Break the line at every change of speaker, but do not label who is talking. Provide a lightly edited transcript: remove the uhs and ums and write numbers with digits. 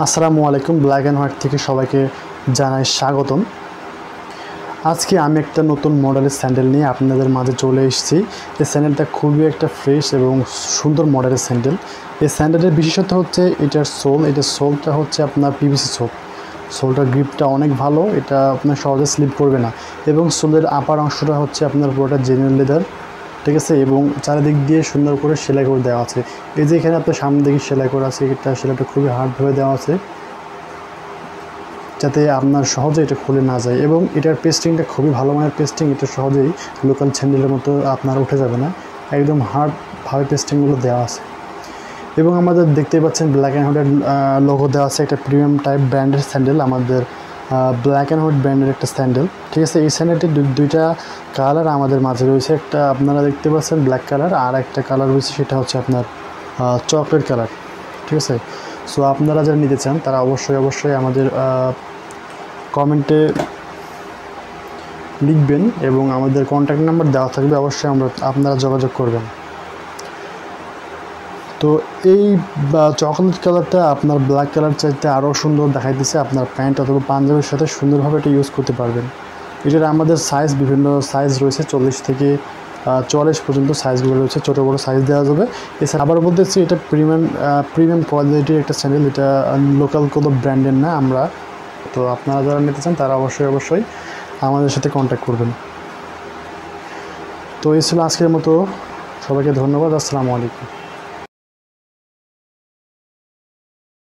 আসসালামু আলাইকুম। Black and white থেকে সবাইকে জানাই স্বাগতম। আজকে আমি একটা নতুন মডেলের স্যান্ডেল নিয়ে আপনাদের মাঝে চলে এসেছি। এই স্যান্ডেলটা খুবই একটা ফ্রেশ এবং সুন্দর মডেলের স্যান্ডেল। এই স্যান্ডেলের বিশেষত্ব হচ্ছে এটার সোলটা হচ্ছে আপনার পিভিসি সোলটার গ্রিপটা অনেক ভালো, এটা আপনার সহজে স্লিপ করবে না। এবং সোলের আপার অংশটা হচ্ছে আপনার পুরোটা জেনুইন লেদার, ঠিক আছে, এবং চারিদিক দিয়ে সুন্দর করে সেলাই করে দেওয়া আছে। এই যে এখানে আপনার সামনে দিকে সেলাই করা আছে, এটা সেলাইটা খুবই হার্ডভাবে দেওয়া আছে যাতে আপনার সহজে এটা খুলে না যায়। এবং এটার পেস্টিংটা খুবই ভালো মানের পেস্টিং, এটা সহজেই লোকাল স্যান্ডেলের মতো আপনার উঠে যাবে না, একদম হার্ডভাবে পেস্টিংগুলো দেওয়া আছে। এবং আমাদের দেখতেই পাচ্ছেন ব্ল্যাক অ্যান্ড হোয়াইটের লোগো দেওয়া আছে, একটা প্রিমিয়াম টাইপ ব্র্যান্ডের স্যান্ডেল, আমাদের ব্ল্যাক অ্যান্ড হোয়াইট ব্র্যান্ডের একটা স্যান্ডেল, ঠিক আছে। এই স্যান্ডেলটির দুইটা কালার আমাদের মাঝে রয়েছে, একটা আপনারা দেখতে পাচ্ছেন ব্ল্যাক কালার, আর একটা কালার রয়েছে সেটা হচ্ছে আপনার চকলেট কালার, ঠিক আছে। সো আপনারা যারা নিতে চান তারা অবশ্যই আমাদের কমেন্টে লিখবেন এবং আমাদের কন্ট্যাক্ট নাম্বার দেওয়া থাকবে, অবশ্যই আপনারা যোগাযোগ করবেন। তো এই চকলেট কালারটা আপনার ব্ল্যাক কালার চাইতে আরও সুন্দর দেখাইতেছে, আপনার প্যান্ট অথবা পাঞ্জাবির সাথে সুন্দরভাবে এটা ইউজ করতে পারবেন। এটার আমাদের বিভিন্ন সাইজ রয়েছে, 40 থেকে 44 পর্যন্ত সাইজগুলো রয়েছে, ছোটো বড়ো সাইজ দেওয়া যাবে। এছাড়া আবার বলতেছি এটা প্রিমিয়াম কোয়ালিটির একটা স্যান্ডেল, এটা লোকাল কোনো ব্র্যান্ডের না। তো আপনারা যারা নিতে চান তারা অবশ্যই আমাদের সাথে কন্ট্যাক্ট করবেন। তো এই ছিল আজকের মতো, সবাইকে ধন্যবাদ। আসসালামু আলাইকুম।